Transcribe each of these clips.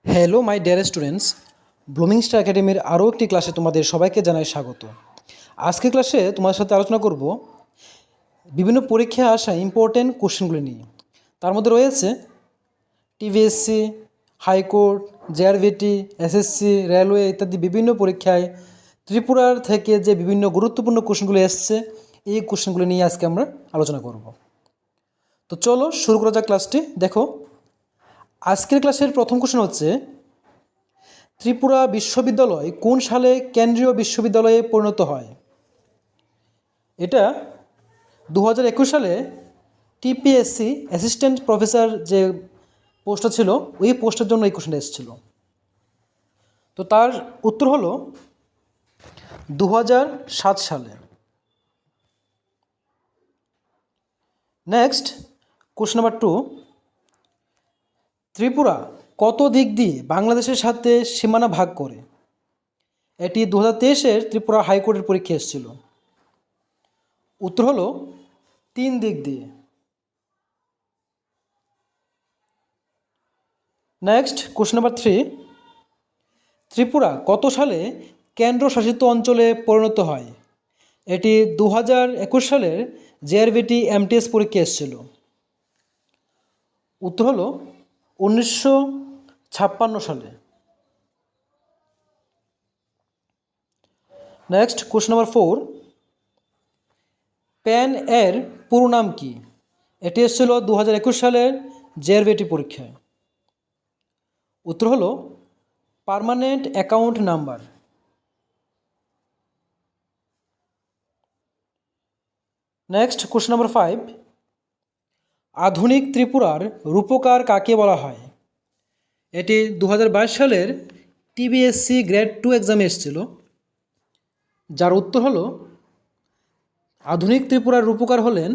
Hello my dear students, blooming star একাডেমির আরও একটি ক্লাসে তোমাদের সবাইকে জানাই স্বাগত। আজকের ক্লাসে তোমার সাথে আলোচনা করব বিভিন্ন পরীক্ষায় আসা ইম্পর্টেন্ট কোশ্চেনগুলি নিয়ে। তার মধ্যে রয়েছে টিভিএসসি, হাইকোর্ট, জেআরভিটি, এসএসসি, রেলওয়ে ইত্যাদি বিভিন্ন পরীক্ষায় ত্রিপুরার থেকে যে বিভিন্ন গুরুত্বপূর্ণ কোশ্চেনগুলি এসছে, এই কোশ্চেনগুলি নিয়ে আজকে আমরা আলোচনা করব। তো চলো শুরু করা যাক ক্লাসটি। দেখো, আজকের ক্লাসের প্রথম কোশ্চেন হচ্ছে, ত্রিপুরা বিশ্ববিদ্যালয় কোন সালে কেন্দ্রীয় বিশ্ববিদ্যালয়ে পরিণত হয়? এটা 2021 সালে টিপিএসসি অ্যাসিস্ট্যান্ট প্রফেসর যে পোস্টটা ছিল, ওই পোস্টের জন্য এই কোশ্চেনটা এসেছিল। তো তার উত্তর হলো 2007 সালে। নেক্সট, কোশ্চেন নাম্বার 2, ত্রিপুরা কত দিক দিয়ে বাংলাদেশের সাথে সীমানা ভাগ করে? এটি 2023-এর ত্রিপুরা হাইকোর্টের পরীক্ষা এসেছিল। উত্তর হলো 3 দিক দিয়ে। নেক্সট, কোশ্চেন নাম্বার 3, ত্রিপুরা কত সালে কেন্দ্রশাসিত অঞ্চলে পরিণত হয়? এটি 2021 সালের জেআরভিটি এমটিএস পরীক্ষা এসেছিল। উত্তর হলো 1956 সালে। নেক্সট, কোশ্চেন নাম্বার 4, প্যান এর পুরো নাম কি? এটি এসেছিল 2021 সালের জেআরভিটি পরীক্ষায়। উত্তর হলো permanent account number. Next, question number 5, আধুনিক ত্রিপুরার রূপকার কাকে বলা হয়? এটি 2022 সালের টিবিএসসি গ্রেড 2 এক্সামে এসেছিল, যার উত্তর হলো আধুনিক ত্রিপুরার রূপকার হলেন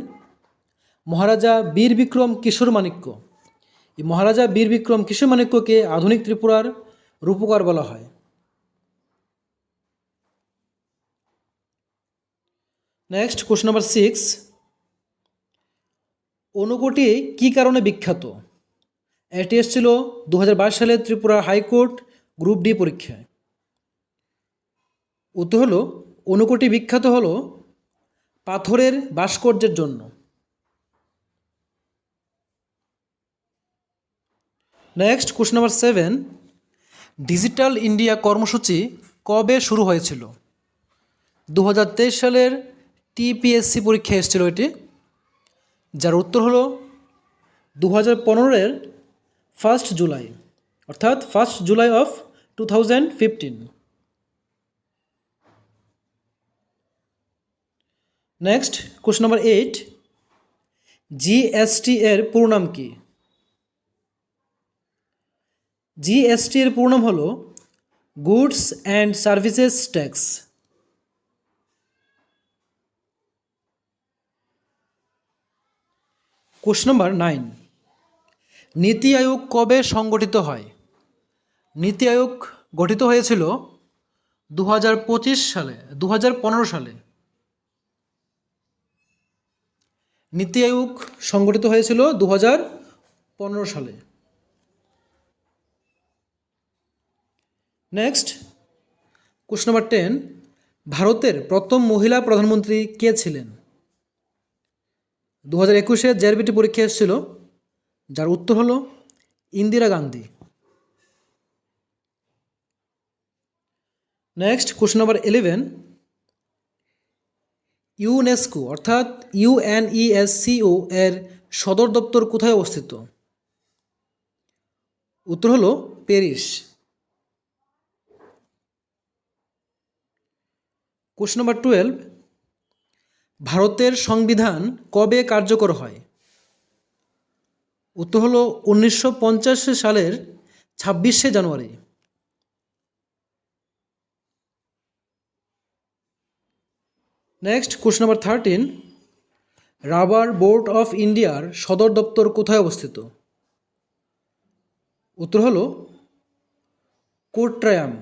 মহারাজা বীর বিক্রম কিশোর মাণিক্য। এই মহারাজা বীর বিক্রম কিশোর মাণিক্যকে আধুনিক ত্রিপুরার রূপকার বলা হয়। নেক্সট, কোশ্চেন নাম্বার 6, ঊনকোটি কী কারণে বিখ্যাত? এটি এসেছিল 2022 সালে ত্রিপুরা হাইকোর্ট গ্রুপ ডি পরীক্ষায়। উত্তর হলো ঊনকোটি বিখ্যাত হলো পাথরের ভাস্কর্যের জন্য। Next, question number 7, digital India কর্মসূচি কবে শুরু হয়েছিল? 2023 সালের টিপিএসসি পরীক্ষা এসেছিল এটি, যার উত্তর হলো 2015-এর 1 জুলাই, অর্থাৎ 1 July of 2015। Next, question number 8, GST এর পুরো নাম কি? জিএসটি এর পুরো নাম হলো goods and services tax. Question number 9, নীতি আয়োগ কবে সংগঠিত হয়? নীতি আয়োগ গঠিত হয়েছিল 2015 সালে। নীতি আয়োগ সংগঠিত হয়েছিল 2015 সালে। নেক্সট, কোশ্চেন নাম্বার 10, ভারতের প্রথম মহিলা প্রধানমন্ত্রী কে ছিলেন? 2021-এ জেআরবিটি পরীক্ষা এসেছিল, যার উত্তর হলো Indira Gandhi. Next, question number 11, UNESCO অর্থাৎ ইউএনইএসসিও এর সদর দপ্তর কোথায় অবস্থিত? উত্তর হলো প্যারিস। কোশ্চেন নাম্বার 12, ভারতের সংবিধান কবে কার্যকর হয়? উত্তর হলো 1950 সালের 26শে জানুয়ারি। Next, question number 13, rubber board of ইন্ডিয়ার সদর দপ্তর কোথায় অবস্থিত? উত্তর হলো কোট্রায়াম।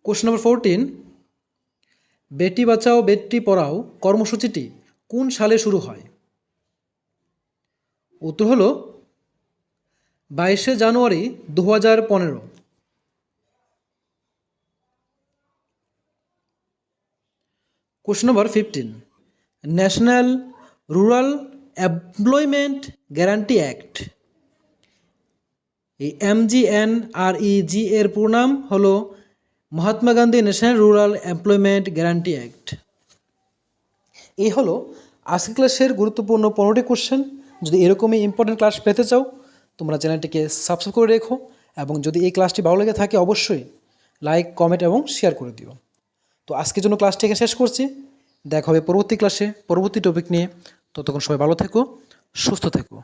কোশ্চেন নাম্বার 14, বেটি বাঁচাও বেটি পড়াও কর্মসূচিটি কোন সালে শুরু হয়? উত্তর হলো 22শে জানুয়ারি 2015। Question number 15, national rural employment guarantee act, এই MGNREG এর পুরো নাম হলো Mahatma Gandhi national rural employment guarantee act. এই হলো আজকের ক্লাসের গুরুত্বপূর্ণ 15টি কোশ্চেন। যদি এরকমই ইম্পর্টেন্ট ক্লাস পেতে চাও তোমরা চ্যানেলটিকে সাবস্ক্রাইব করে রেখো, এবং যদি এই ক্লাসটি ভালো লেগে থাকে অবশ্যই লাইক, কমেন্ট এবং শেয়ার করে দিও। তো আজকের জন্য ক্লাসটিকে শেষ করছি। দেখা হবে পরবর্তী ক্লাসে পরবর্তী টপিক নিয়ে। ততক্ষণ সবাই ভালো থেকো, সুস্থ থেকো।